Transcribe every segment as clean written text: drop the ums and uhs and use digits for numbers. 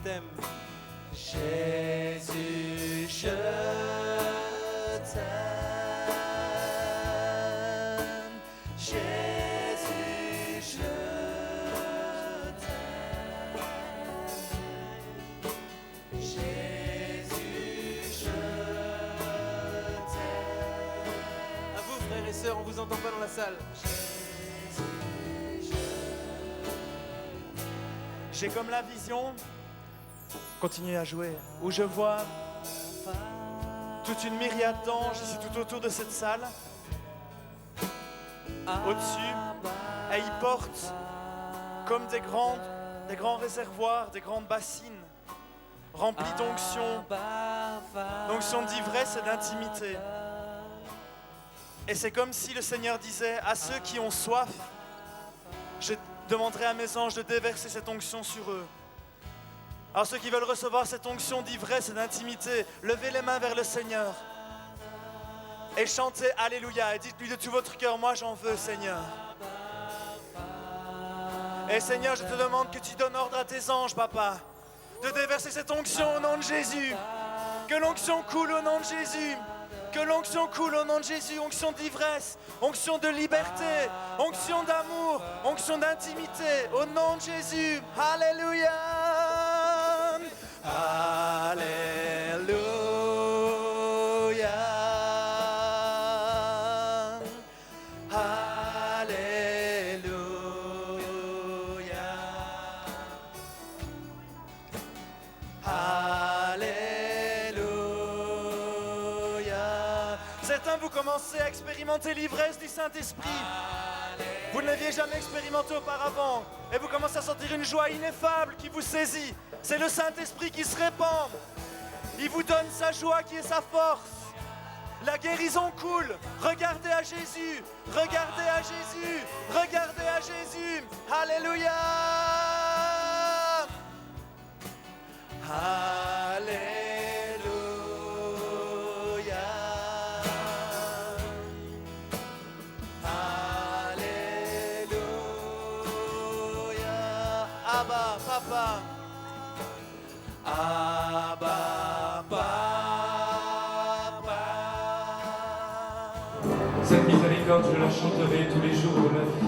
t'aime. Jésus, je t'aime. Jésus, je t'aime. Jésus, je t'aime. À vous, frères et sœurs, on vous entend pas dans la salle. J'ai comme la vision, continuez à jouer, où je vois toute une myriade d'anges ici tout autour de cette salle, au-dessus, et ils portent comme des grands réservoirs, des grandes bassines, remplies d'onction d'ivresse et d'intimité. Et c'est comme si le Seigneur disait à ceux qui ont soif, je demanderai à mes anges de déverser cette onction sur eux. Alors ceux qui veulent recevoir cette onction d'ivresse et d'intimité, levez les mains vers le Seigneur et chantez Alléluia et dites-lui de tout votre cœur, moi j'en veux Seigneur. Et Seigneur, je te demande que tu donnes ordre à tes anges, Papa, de déverser cette onction au nom de Jésus. Que l'onction coule au nom de Jésus. Que l'onction coule au nom de Jésus, onction d'ivresse, onction de liberté, onction d'amour, onction d'intimité, au nom de Jésus. Alléluia. Alléluia. Certains, vous commencez à expérimenter l'ivresse du Saint-Esprit. Vous ne l'aviez jamais expérimenté auparavant. Et vous commencez à sentir une joie ineffable qui vous saisit. C'est le Saint-Esprit qui se répand. Il vous donne sa joie qui est sa force. La guérison coule. Regardez à Jésus. Regardez à Jésus. Regardez à Jésus. Alléluia. Alléluia. Abba, Papa. Abba, Papa. Cette miséricorde, je la chanterai tous les jours de ma vie.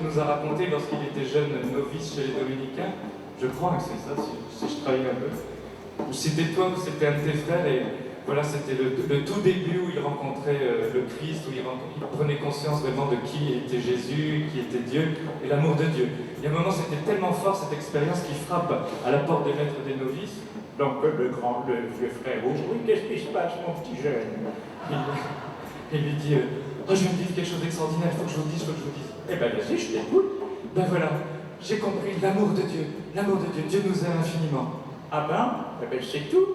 Nous a raconté lorsqu'il était jeune novice chez les Dominicains, je crois que c'est ça, si je travaille un peu, ou c'était toi ou c'était un de tes frères, et voilà, c'était le tout début où il rencontrait le Christ, où il prenait conscience vraiment de qui était Jésus, qui était Dieu, et l'amour de Dieu. Et à un moment, c'était tellement fort cette expérience qui frappe à la porte des maîtres des novices. Donc le vieux frère, oui, qu'est-ce qui se passe, mon petit jeune? Il lui dit, oh, je vais me dire quelque chose d'extraordinaire, il faut que je vous dise, Eh bien, vas-y, je t'écoute. Ben voilà, j'ai compris l'amour de Dieu, Dieu nous aime infiniment. Ah ben, eh ben c'est tout.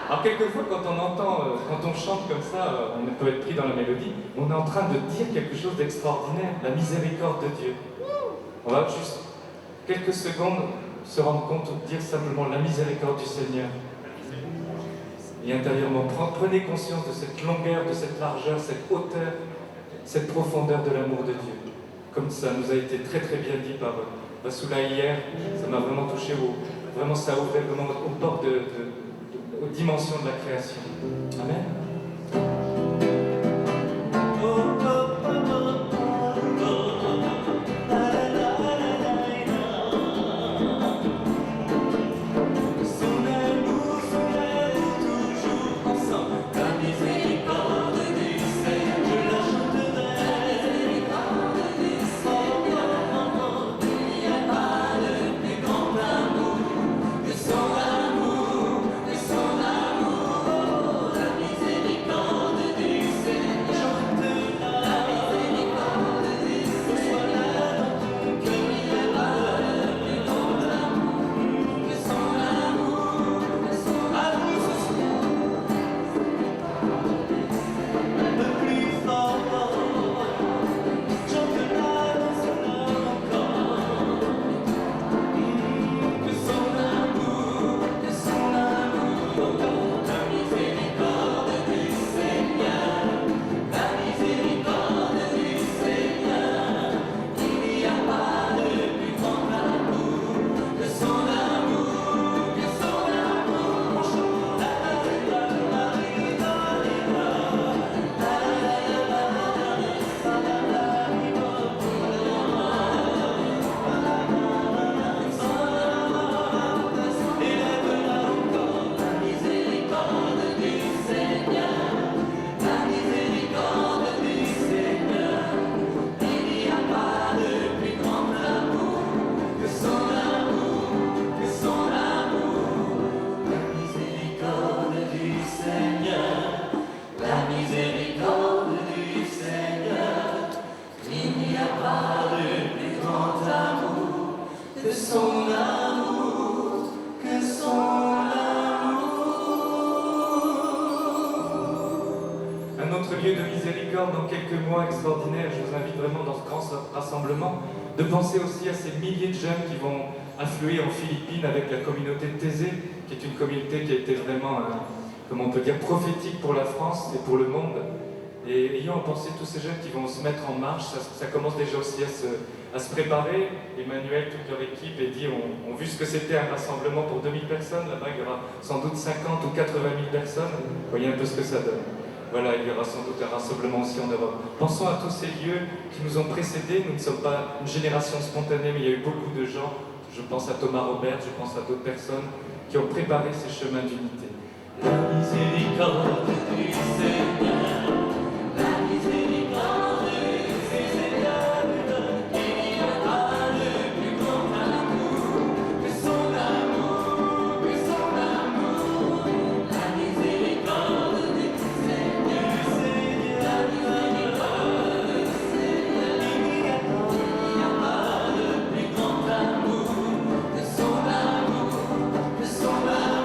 Alors quelquefois quand on chante comme ça, on peut être pris dans la mélodie, on est en train de dire quelque chose d'extraordinaire, la miséricorde de Dieu. On va juste quelques secondes se rendre compte ou dire simplement la miséricorde du Seigneur. Et intérieurement, prenez conscience de cette longueur, de cette largeur, cette hauteur, cette profondeur de l'amour de Dieu. Comme ça nous a été très très bien dit par Vassoula hier, ça m'a vraiment touché, vraiment ça ouvrait vraiment au bord aux dimensions de la création. Amen. Dans quelques mois extraordinaires, je vous invite vraiment dans ce grand rassemblement de penser aussi à ces milliers de jeunes qui vont affluer en Philippines avec la communauté de Thésée, qui est une communauté qui a été vraiment, comment on peut dire, prophétique pour la France et pour le monde. Et ayant pensé tous ces jeunes qui vont se mettre en marche, ça commence déjà aussi à se préparer. Emmanuel, toute leur équipe, et dit, ont vu ce que c'était un rassemblement pour 2000 personnes. Là-bas, il y aura sans doute 50 ou 80 000 personnes. Vous voyez un peu ce que ça donne. Voilà, il y aura sans doute un rassemblement aussi en Europe. Pensons à tous ces lieux qui nous ont précédés. Nous ne sommes pas une génération spontanée, mais il y a eu beaucoup de gens. Je pense à Thomas Robert, je pense à d'autres personnes qui ont préparé ces chemins d'unité. La miséricorde du Seigneur, la miséricorde du Seigneur, il n'y a pas de plus grand amour que son amour, que son amour. La miséricorde du Seigneur, la miséricorde du Seigneur, il n'y a pas de plus grand amour que son amour, que son amour.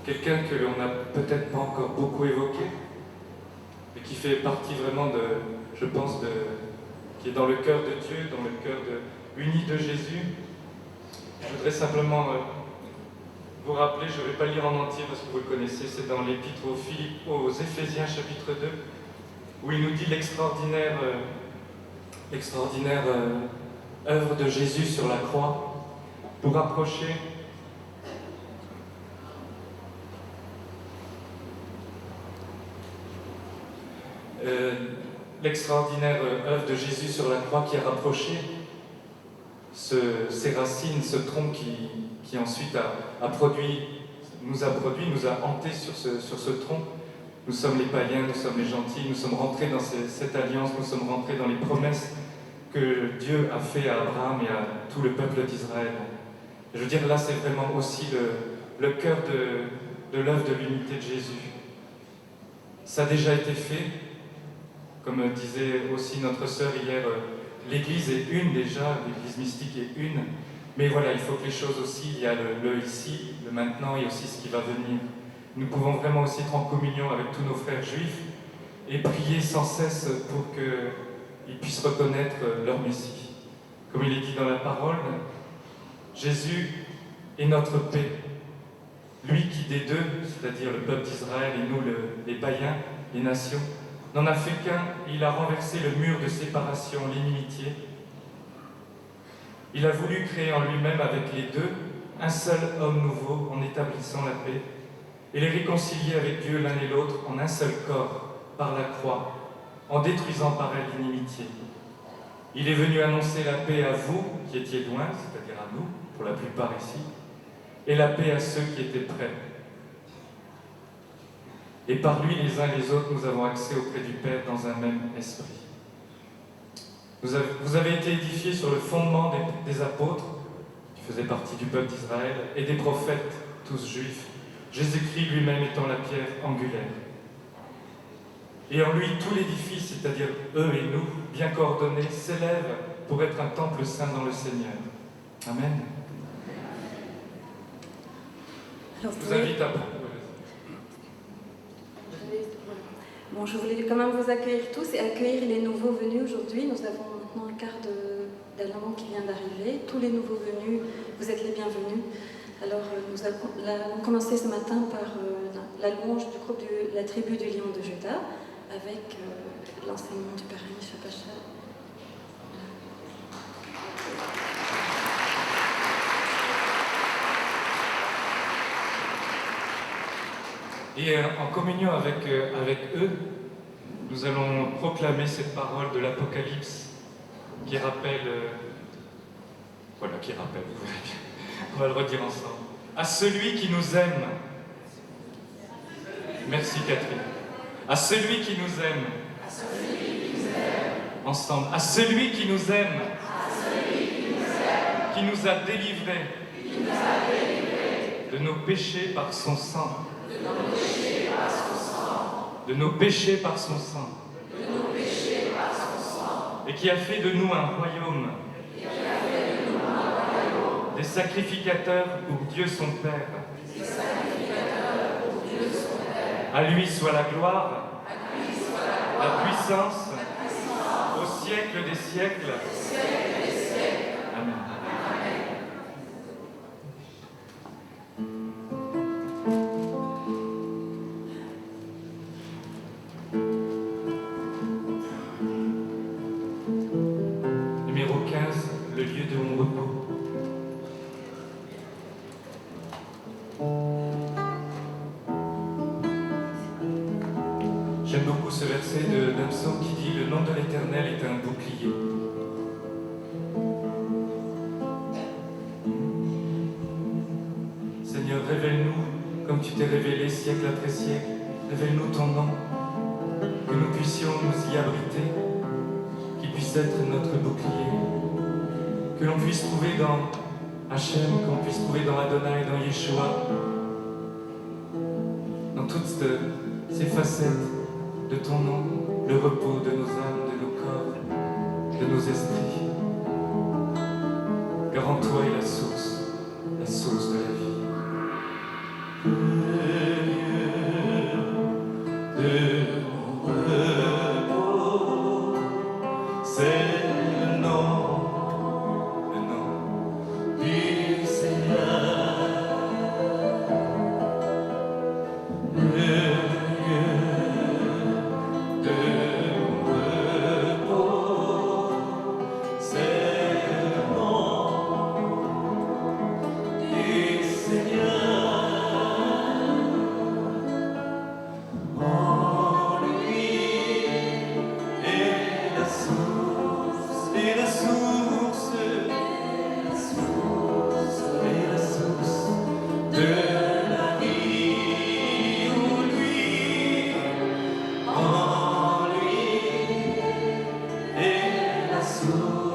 Quelqu'un que l'on n'a peut-être pas encore beaucoup évoqué, mais qui fait partie vraiment je pense, qui est dans le cœur de Dieu, dans le cœur uni de Jésus. Je voudrais simplement vous rappeler, je ne vais pas lire en entier parce que vous le connaissez, c'est dans l'Épître aux Éphésiens chapitre 2, où il nous dit l'extraordinaire œuvre de Jésus sur la croix pour approcher l'extraordinaire œuvre de Jésus sur la croix qui a rapproché ces racines, ce tronc qui ensuite nous a hantés sur ce tronc. Nous sommes les païens, nous sommes les gentils, nous sommes rentrés dans cette alliance, nous sommes rentrés dans les promesses que Dieu a fait à Abraham et à tout le peuple d'Israël. Je veux dire, là, c'est vraiment aussi le cœur de l'œuvre de l'unité de Jésus. Ça a déjà été fait, comme disait aussi notre sœur hier, l'Église est une déjà, l'Église mystique est une, mais voilà, il faut que les choses aussi, il y a le ici, le maintenant et aussi ce qui va venir. Nous pouvons vraiment aussi être en communion avec tous nos frères juifs et prier sans cesse pour qu'ils puissent reconnaître leur Messie. Comme il est dit dans la parole, Jésus est notre paix. Lui qui des deux, c'est-à-dire le peuple d'Israël et nous les païens, les nations, n'en a fait qu'un, il a renversé le mur de séparation, l'inimitié. Il a voulu créer en lui-même avec les deux un seul homme nouveau en établissant la paix et les réconcilier avec Dieu l'un et l'autre en un seul corps, par la croix, en détruisant par elle l'inimitié. Il est venu annoncer la paix à vous qui étiez loin, c'est-à-dire à nous, pour la plupart ici, et la paix à ceux qui étaient près. Et par lui, les uns et les autres, nous avons accès auprès du Père dans un même esprit. Vous avez été édifiés sur le fondement des apôtres, qui faisaient partie du peuple d'Israël, et des prophètes, tous juifs, Jésus-Christ lui-même étant la pierre angulaire. Et en lui, tout l'édifice, c'est-à-dire eux et nous, bien coordonnés, s'élève pour être un temple saint dans le Seigneur. Amen. Alors, Je vous invite à... Bon, je voulais quand même vous accueillir tous et accueillir les nouveaux venus aujourd'hui. Nous avons maintenant un quart d'Allemand qui vient d'arriver. Tous les nouveaux venus, vous êtes les bienvenus. Alors, nous avons commencé ce matin par la louange du groupe de la tribu du Lion de Juda avec l'enseignement du Père Amish Pacha. Et en communion avec eux, nous allons proclamer cette parole de l'Apocalypse qui rappelle, vous verrez bien. On va le redire ensemble. À celui qui nous aime. Merci Catherine. À celui qui nous aime. Ensemble. À celui qui nous aime. Qui nous a délivrés. De nos péchés par son sang. De nos péchés par son sang. Et qui a fait de nous un royaume. Des sacrificateurs pour Dieu son Père. À lui soit la gloire, la puissance, au siècle des siècles. Amen. Numéro 15, le lieu de mon repos. J'aime beaucoup ce verset d'un psaume qui dit « Le nom de l'Éternel est un bouclier ». Seigneur, révèle-nous comme tu t'es révélé siècle après siècle. Révèle-nous ton nom, que nous puissions nous y abriter, qu'il puisse être notre bouclier, que l'on puisse trouver dans Hachem, qu'on puisse trouver dans Adonai, dans Yeshua, dans toutes ces facettes de ton nom, le repos de nos âmes, de nos corps, de nos esprits. Car en toi est la source de la vie. De mon repos, c'est le nom du Seigneur. Source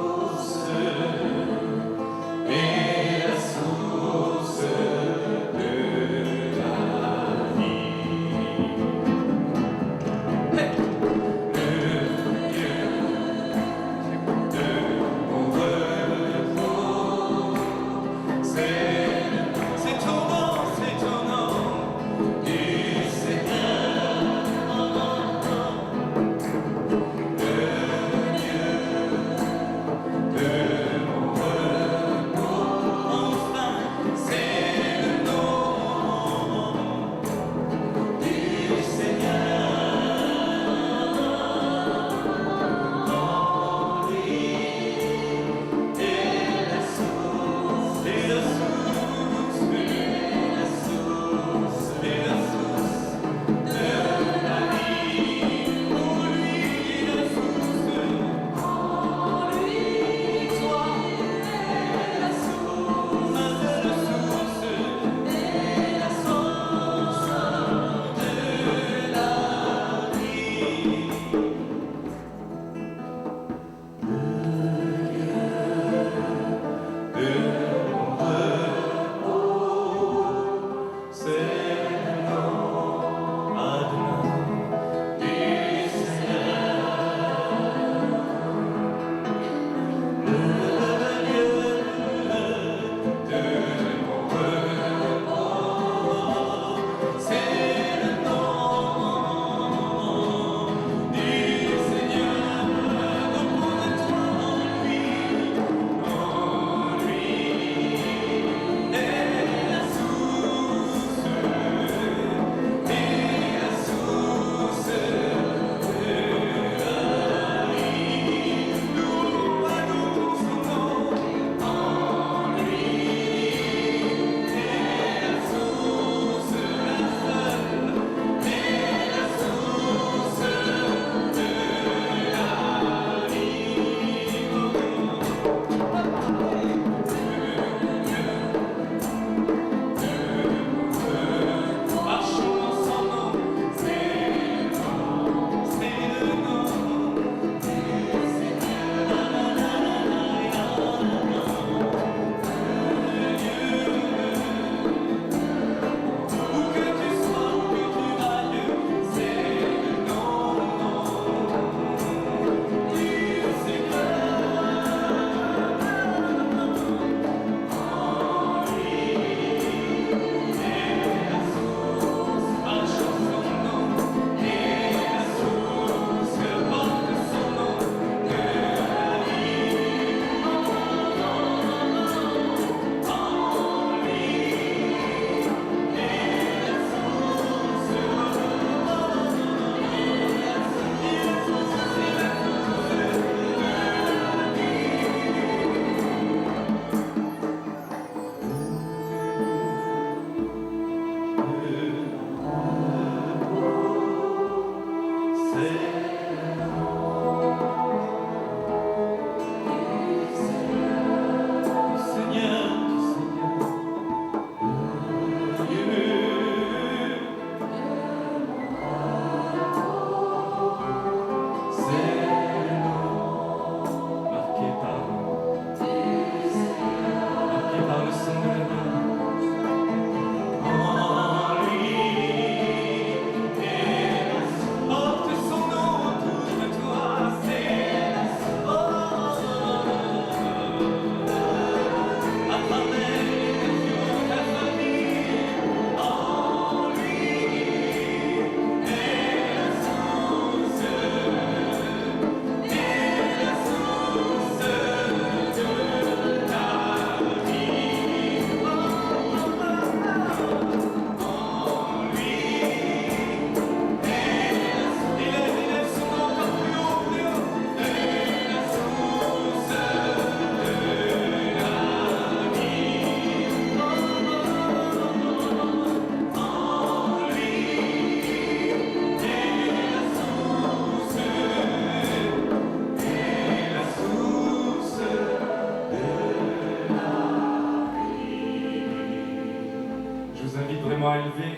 vraiment élevé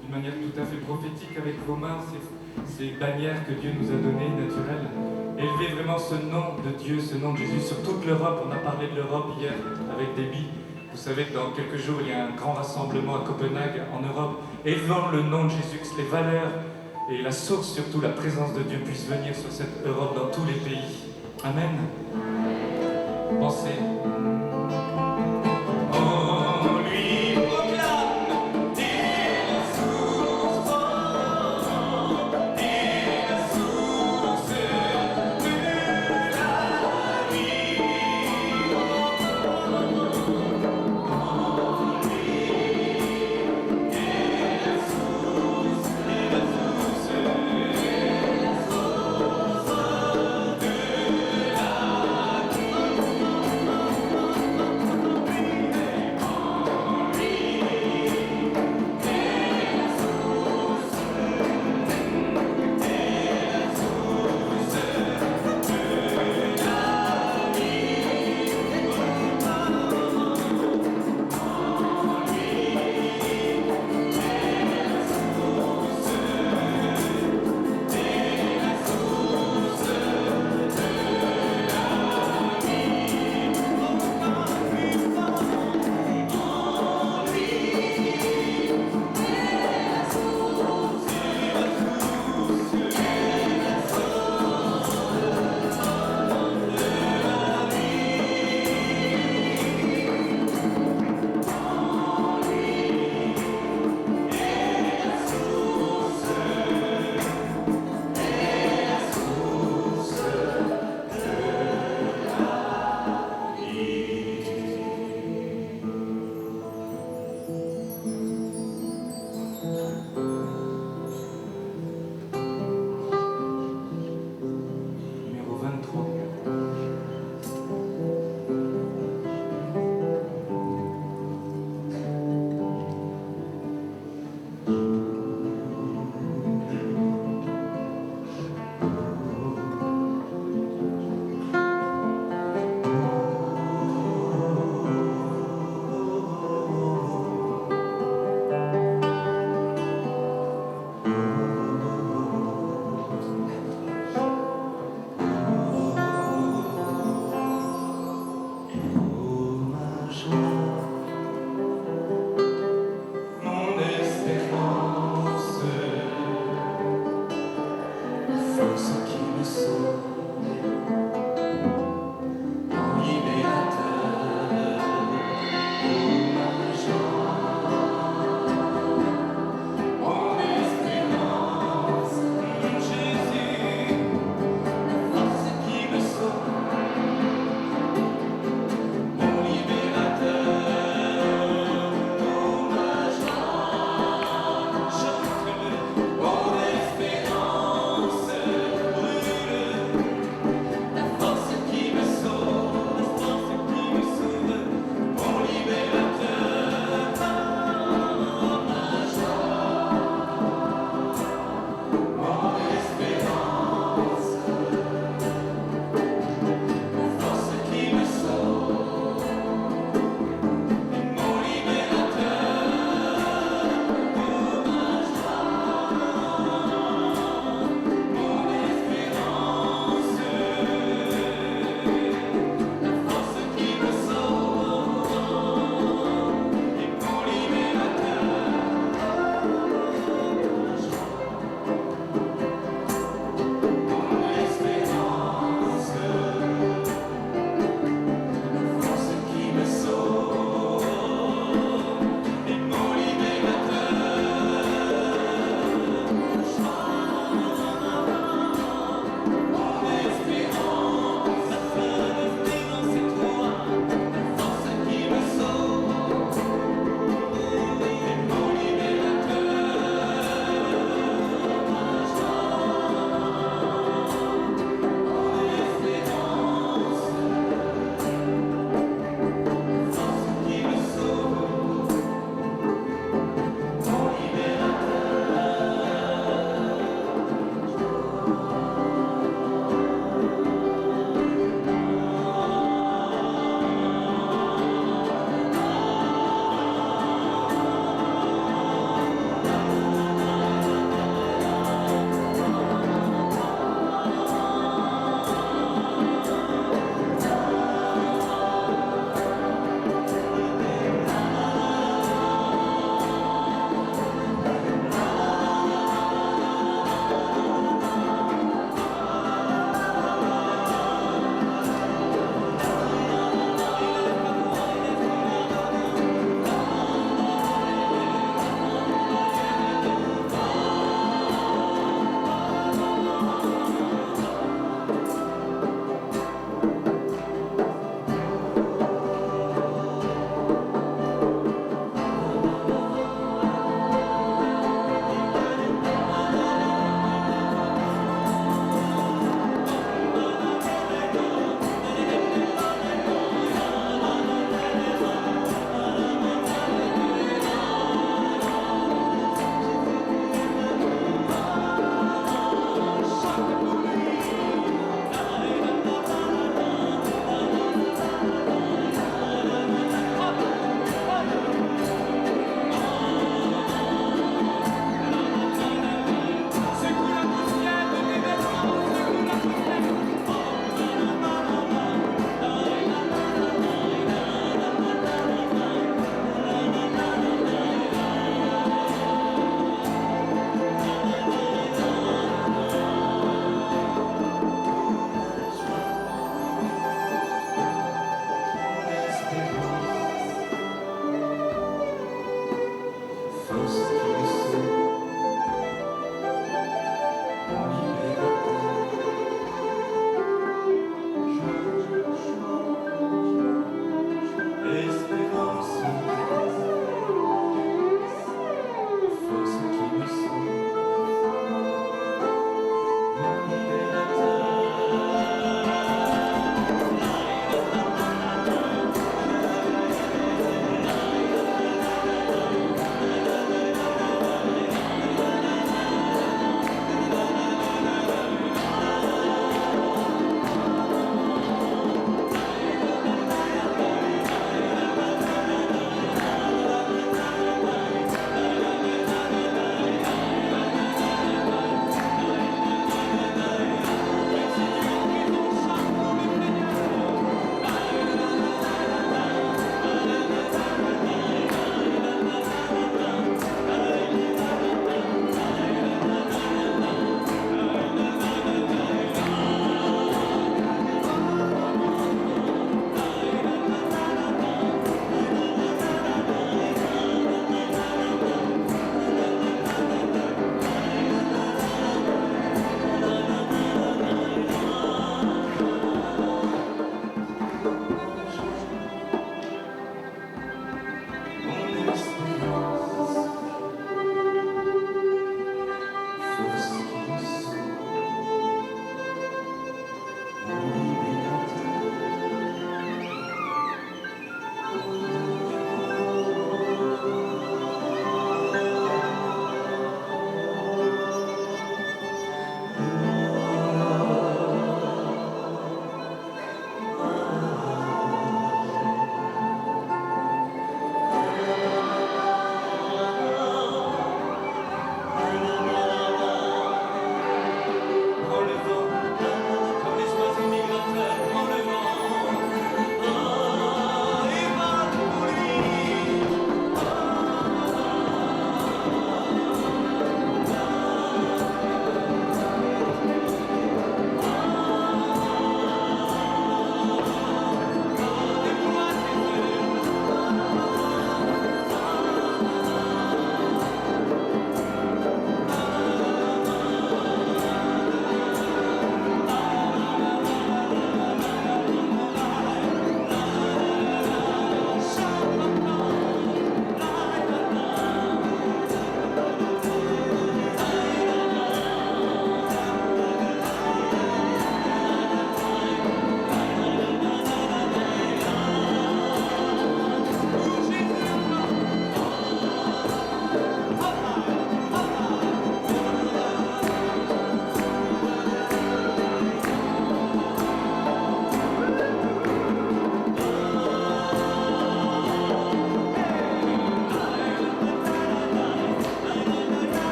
d'une manière tout à fait prophétique avec vos mains, ces bannières que Dieu nous a données, naturelles. Élevez vraiment ce nom de Dieu, ce nom de Jésus sur toute l'Europe. On a parlé de l'Europe hier avec Déby. Vous savez que dans quelques jours, il y a un grand rassemblement à Copenhague, en Europe. Élevons le nom de Jésus, que les valeurs et la source, surtout la présence de Dieu, puissent venir sur cette Europe dans tous les pays. Amen. Pensez.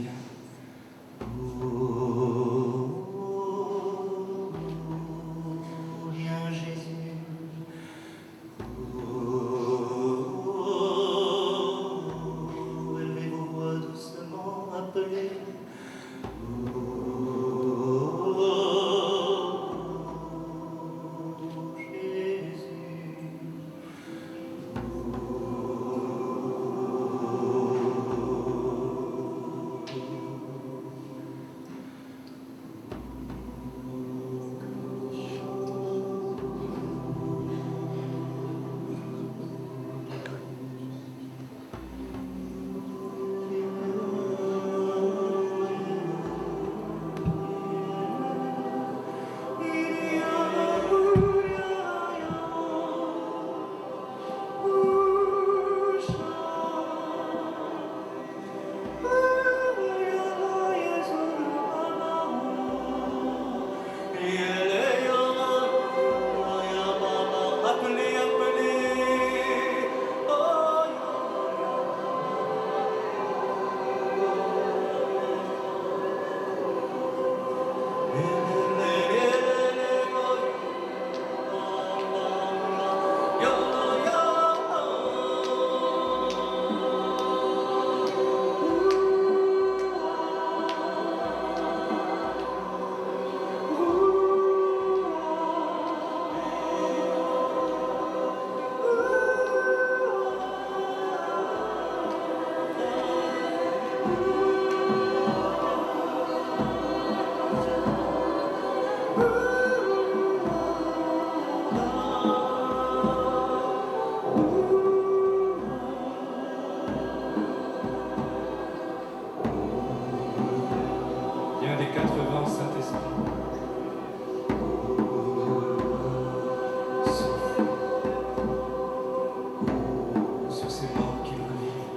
viens. Viens Jésus. Élevez vos voix doucement, appelez. Viens des 80 Saint-Esprit. Souffle sur ces morts qui revivent.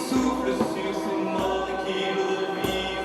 Souffle sur ces morts qui revivent. Souffle sur ces morts qui revivent.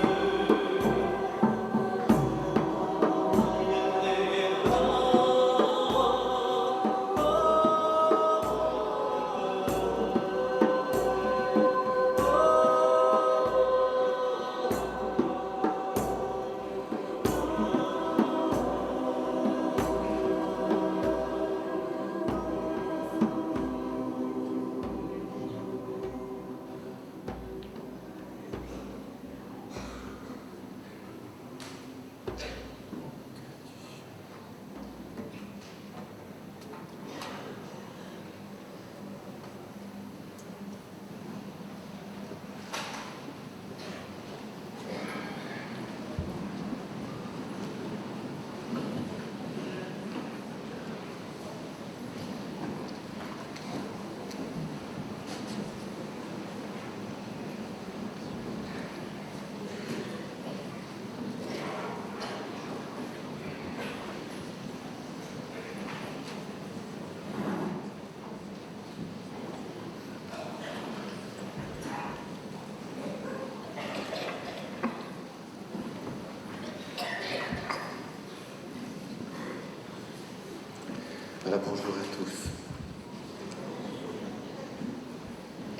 Voilà, bonjour à tous.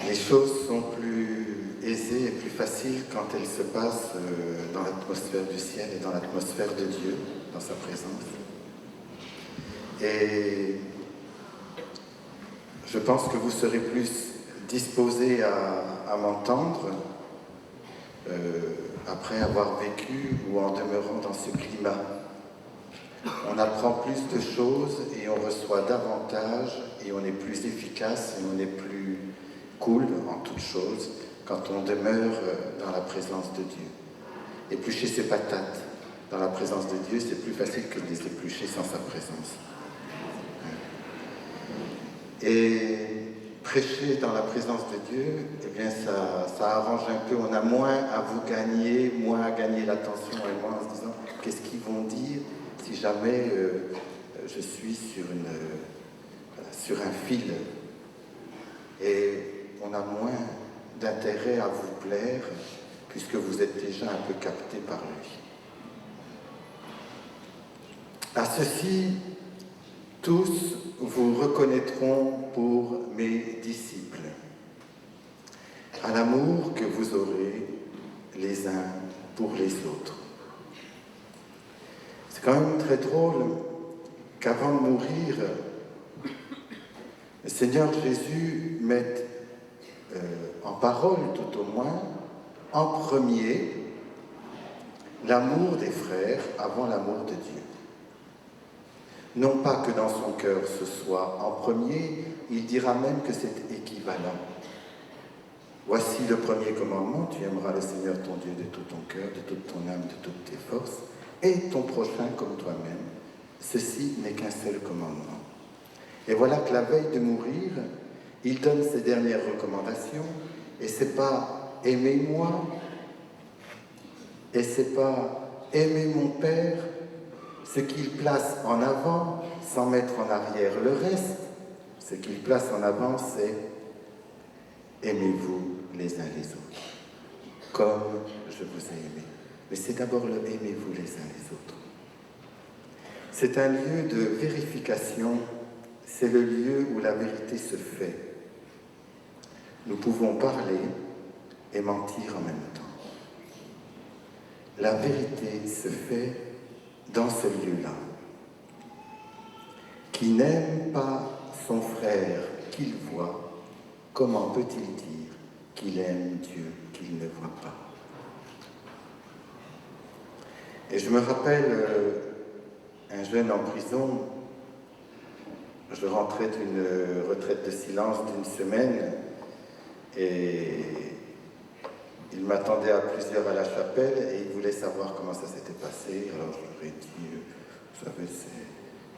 Les choses sont plus aisées et plus faciles quand elles se passent dans l'atmosphère du ciel et dans l'atmosphère de Dieu, dans sa présence. Et je pense que vous serez plus disposés à m'entendre après avoir vécu ou en demeurant dans ce climat. On apprend plus de choses et on reçoit davantage et on est plus efficace et on est plus cool en toutes choses quand on demeure dans la présence de Dieu. Éplucher ses patates dans la présence de Dieu, c'est plus facile que de les éplucher sans sa présence. Et prêcher dans la présence de Dieu, eh bien ça arrange un peu, on a moins à vous gagner, moins à gagner l'attention et moins en se disant qu'est-ce qu'ils vont dire si jamais je suis sur un fil. Et on a moins d'intérêt à vous plaire puisque vous êtes déjà un peu capté par lui. À ceci, tous vous reconnaîtront pour mes disciples, à l'amour que vous aurez les uns pour les autres. C'est quand même très drôle qu'avant de mourir, le Seigneur Jésus mette en parole tout au moins, en premier, l'amour des frères avant l'amour de Dieu. Non pas que dans son cœur ce soit en premier, il dira même que c'est équivalent. Voici le premier commandement, tu aimeras le Seigneur ton Dieu de tout ton cœur, de toute ton âme, de toutes tes forces, et ton prochain comme toi-même. Ceci n'est qu'un seul commandement. Et voilà que la veille de mourir, il donne ses dernières recommandations, et c'est pas « aimez-moi », et c'est pas « aimez mon Père », ce qu'il place en avant, sans mettre en arrière le reste, ce qu'il place en avant, c'est « aimez-vous les uns les autres, comme je vous ai aimé ». Mais c'est d'abord le « aimez-vous les uns les autres ». C'est un lieu de vérification, c'est le lieu où la vérité se fait. Nous pouvons parler et mentir en même temps. La vérité se fait dans ce lieu-là. Qui n'aime pas son frère qu'il voit, comment peut-il dire qu'il aime Dieu qu'il ne voit pas? Et je me rappelle un jeune en prison, je rentrais d'une retraite de silence d'une semaine et il m'attendait à plusieurs à la chapelle et il voulait savoir comment ça s'était passé. Alors je lui ai dit, vous savez,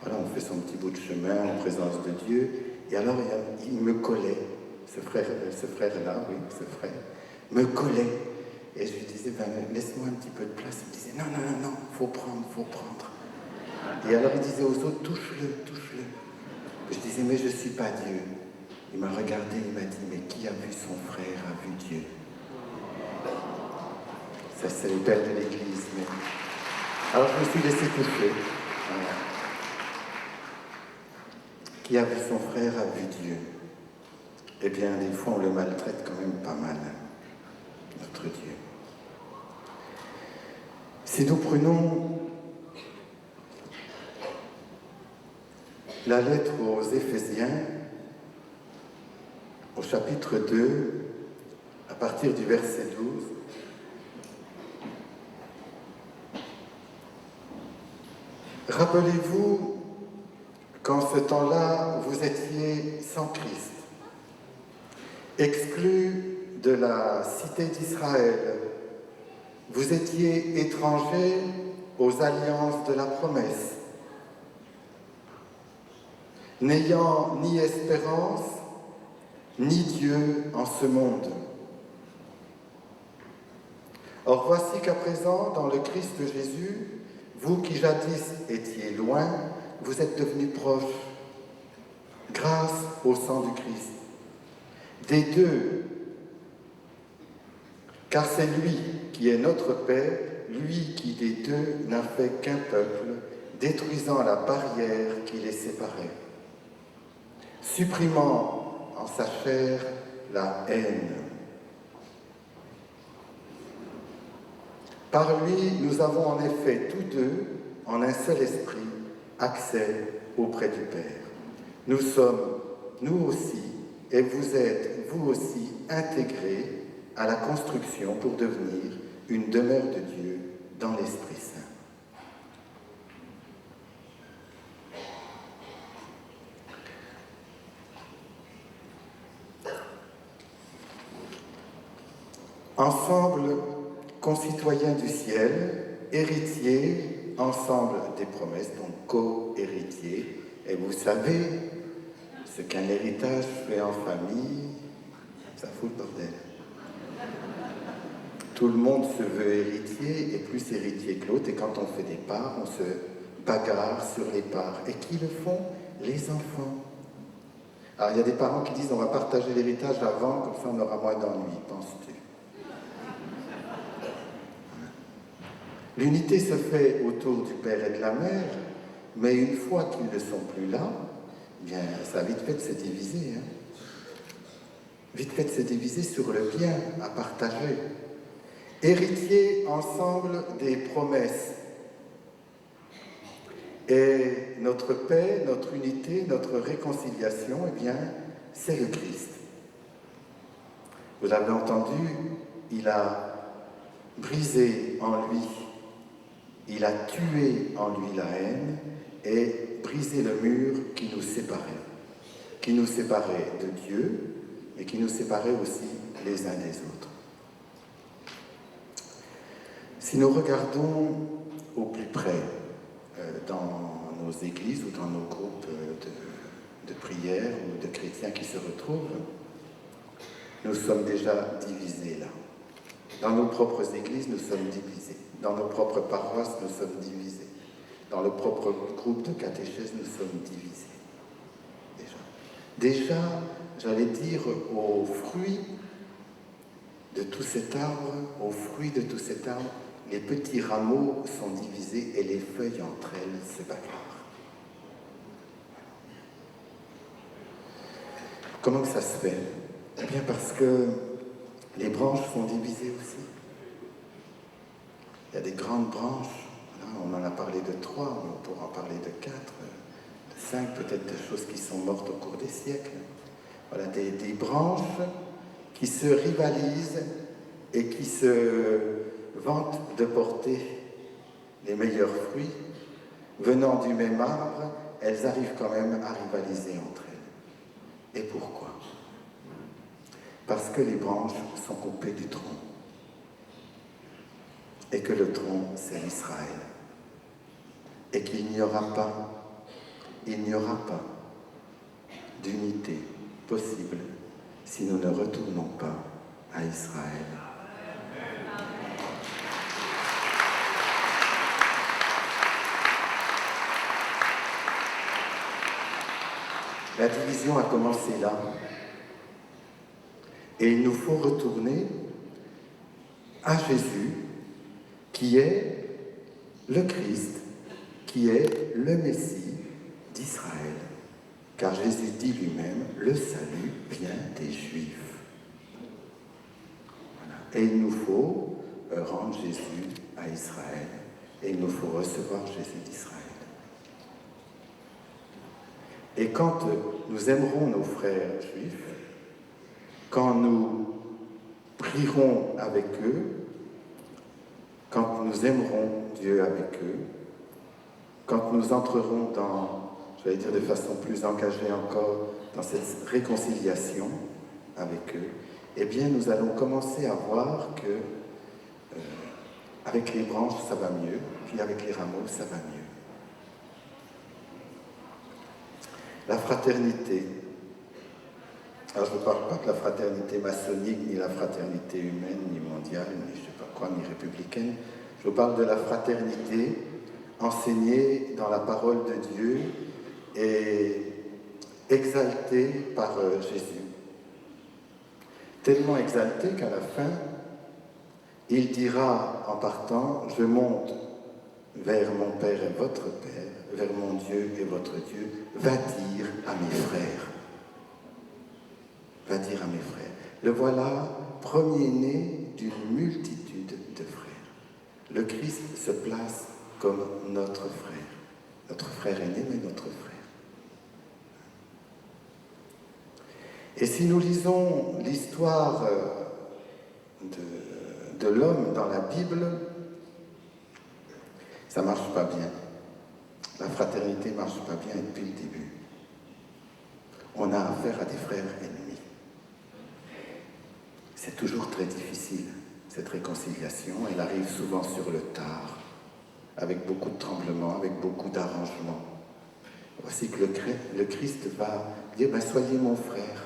voilà, on fait son petit bout de chemin en présence de Dieu. Et alors il me collait, ce frère-là, oui, ce frère, me collait. Et je lui disais, ben, laisse-moi un petit peu de place. Il me disait, non, faut prendre. Et alors il disait aux autres, touche-le. Je disais, mais je ne suis pas Dieu. Il m'a regardé, il m'a dit, mais qui a vu son frère a vu Dieu. Ça, c'est le père de l'Église. Mais... Alors je me suis laissé toucher. Voilà. Qui a vu son frère a vu Dieu. Eh bien, des fois, on le maltraite quand même pas mal, notre Dieu. Si nous prenons la lettre aux Éphésiens, au chapitre 2, à partir du verset 12, rappelez-vous qu'en ce temps-là, vous étiez sans Christ, exclus de la cité d'Israël. Vous étiez étrangers aux alliances de la promesse, n'ayant ni espérance, ni Dieu en ce monde. Or voici qu'à présent, dans le Christ Jésus, vous qui jadis étiez loin, vous êtes devenus proches, grâce au sang du Christ. Des deux, car c'est lui qui est notre Père, lui qui des deux n'a fait qu'un peuple, détruisant la barrière qui les séparait, supprimant en sa chair la haine. Par lui, nous avons en effet tous deux, en un seul esprit, accès auprès du Père. Nous sommes, nous aussi, et vous êtes, vous aussi, intégrés à la construction pour devenir une demeure de Dieu dans l'Esprit Saint. Ensemble, concitoyens du ciel, héritiers, ensemble des promesses, donc co-héritiers. Et vous savez, ce qu'un héritage fait en famille, ça fout le bordel. Tout le monde se veut héritier et plus héritier que l'autre, et quand on fait des parts, on se bagarre sur les parts. Et qui le font? Les enfants. Alors il y a des parents qui disent on va partager l'héritage avant, comme ça on aura moins d'ennuis, penses-tu? L'unité se fait autour du père et de la mère, mais une fois qu'ils ne sont plus là, eh bien, ça a vite fait de se diviser. Vite fait de se diviser sur le bien à partager. Héritiers ensemble des promesses. Et notre paix, notre unité, notre réconciliation, eh bien, c'est le Christ. Vous l'avez entendu, il a brisé en lui, il a tué en lui la haine et brisé le mur qui nous séparait de Dieu, mais qui nous séparait aussi les uns des autres. Si nous regardons au plus près dans nos églises ou dans nos groupes de prière ou de chrétiens qui se retrouvent, nous sommes déjà divisés là. Dans nos propres églises, nous sommes divisés. Dans nos propres paroisses, nous sommes divisés. Dans le propre groupe de catéchèse, nous sommes divisés. Déjà, j'allais dire, au fruit de tout cet arbre, les petits rameaux sont divisés et les feuilles entre elles se bagarrent. Comment que ça se fait? Eh bien parce que les branches sont divisées aussi. Il y a des grandes branches, là, on en a parlé de 3, mais on pourra en parler de 4, de 5, peut-être de choses qui sont mortes au cours des siècles. Voilà, des branches qui se rivalisent et qui se vantent de porter les meilleurs fruits. Venant du même arbre, elles arrivent quand même à rivaliser entre elles. Et pourquoi? Parce que les branches sont coupées du tronc. Et que le tronc, c'est l'Israël. Et qu'il n'y aura pas d'unité possible si nous ne retournons pas à Israël. La division a commencé là. Et il nous faut retourner à Jésus, qui est le Christ, qui est le Messie d'Israël. Car Jésus dit lui-même, le salut vient des Juifs. Voilà. Et il nous faut rendre Jésus à Israël. Et il nous faut recevoir Jésus d'Israël. Et quand nous aimerons nos frères juifs, quand nous prierons avec eux, quand nous aimerons Dieu avec eux, quand nous entrerons dans, j'allais dire de façon plus engagée encore, dans cette réconciliation avec eux, eh bien nous allons commencer à voir que avec les branches ça va mieux, puis avec les rameaux ça va mieux. La fraternité. Alors je ne parle pas de la fraternité maçonnique, ni la fraternité humaine, ni mondiale, ni je ne sais pas quoi, ni républicaine. Je vous parle de la fraternité enseignée dans la parole de Dieu et exaltée par Jésus. Tellement exaltée qu'à la fin, il dira en partant, je monte vers mon Père et votre Père, vers mon Dieu et votre Dieu, va dire à mes frères. Va dire à mes frères. Le voilà, premier-né d'une multitude de frères. Le Christ se place comme notre frère. Notre frère aîné, mais notre frère. Et si nous lisons l'histoire de l'homme dans la Bible, ça ne marche pas bien. La fraternité ne marche pas bien depuis le début. On a affaire à des frères ennemis. C'est toujours très difficile, cette réconciliation. Elle arrive souvent sur le tard, avec beaucoup de tremblements, avec beaucoup d'arrangements. Voici que le Christ va dire, ben, soyez mon frère,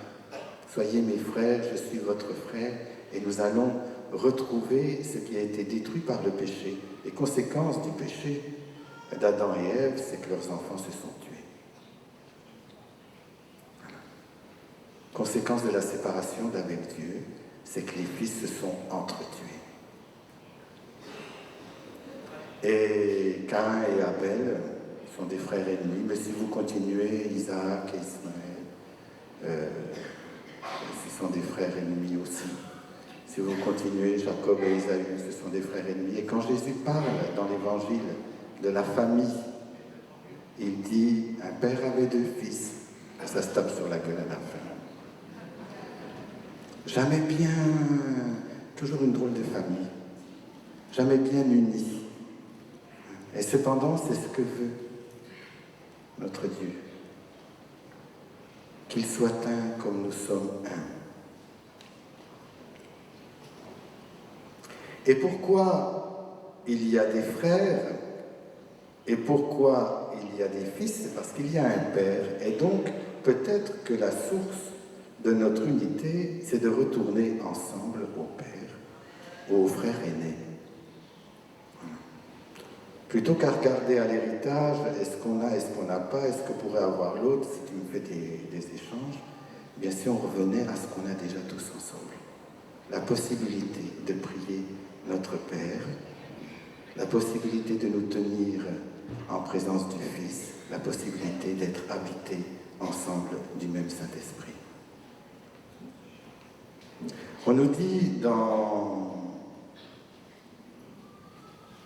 soyez mes frères, je suis votre frère, et nous allons retrouver ce qui a été détruit par le péché. Les conséquences du péché d'Adam et Ève, c'est que leurs enfants se sont tués. Voilà. Conséquence de la séparation d'avec Dieu, c'est que les fils se sont entretués. Et Caïn et Abel sont des frères ennemis, mais si vous continuez, Isaac et Ismaël, ce sont des frères ennemis aussi. Si vous continuez, Jacob et Ésaü, ce sont des frères ennemis. Et quand Jésus parle dans l'Évangile de la famille, il dit, un père avait 2 fils. Et ça se tape sur la gueule à la fin. Jamais bien, toujours une drôle de famille, jamais bien unie. Et cependant, c'est ce que veut notre Dieu. Qu'il soit un comme nous sommes un. Et pourquoi il y a des frères et pourquoi il y a des fils? C'est parce qu'il y a un Père. Et donc, peut-être que la source de notre unité, c'est de retourner ensemble au Père, au frère aîné. Plutôt qu'à regarder à l'héritage, est-ce qu'on a, est-ce qu'on n'a pas, est-ce que pourrait avoir l'autre, si tu me fais des échanges, bien sûr, on revenait à ce qu'on a déjà tous ensemble. La possibilité de prier notre Père, la possibilité de nous tenir en présence du Fils, la possibilité d'être habités ensemble du même Saint-Esprit. On nous dit dans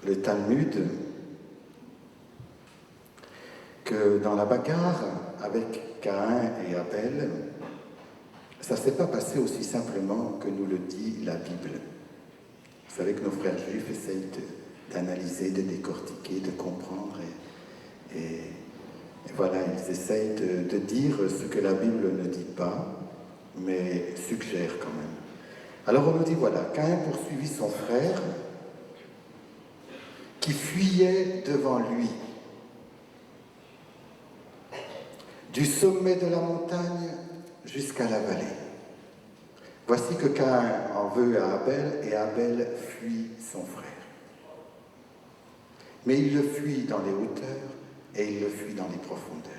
le Talmud que dans la bagarre avec Caïn et Abel, ça ne s'est pas passé aussi simplement que nous le dit la Bible. Vous savez que nos frères juifs essayent d'analyser, de décortiquer, de comprendre et voilà, ils essayent de dire ce que la Bible ne dit pas, mais suggère quand même. Alors on nous dit, voilà, Caïn poursuivit son frère qui fuyait devant lui. Du sommet de la montagne jusqu'à la vallée. Voici que Caïn en veut à Abel et Abel fuit son frère. Mais il le fuit dans les hauteurs et il le fuit dans les profondeurs.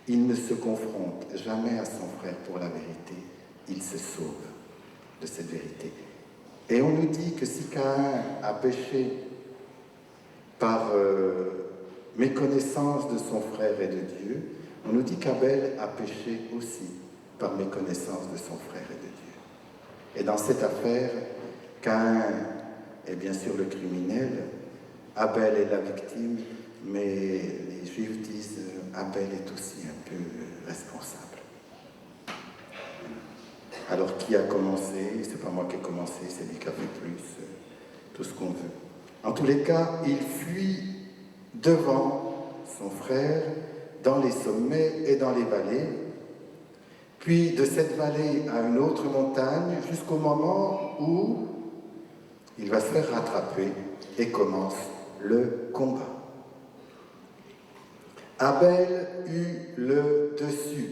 Il ne se confronte jamais à son frère pour la vérité, il se sauve de cette vérité. Et on nous dit que si Caïn a péché par méconnaissance de son frère et de Dieu, on nous dit qu'Abel a péché aussi par méconnaissance de son frère et de Dieu. Et dans cette affaire, Caïn est bien sûr le criminel, Abel est la victime, mais les Juifs disent Abel est aussi un peu responsable. Alors qui a commencé? C'est pas moi qui ai commencé, c'est lui qui a fait plus, tout ce qu'on veut. En tous les cas, il fuit devant son frère dans les sommets et dans les vallées, puis de cette vallée à une autre montagne, jusqu'au moment où il va se faire rattraper et commence le combat. Abel eut le dessus.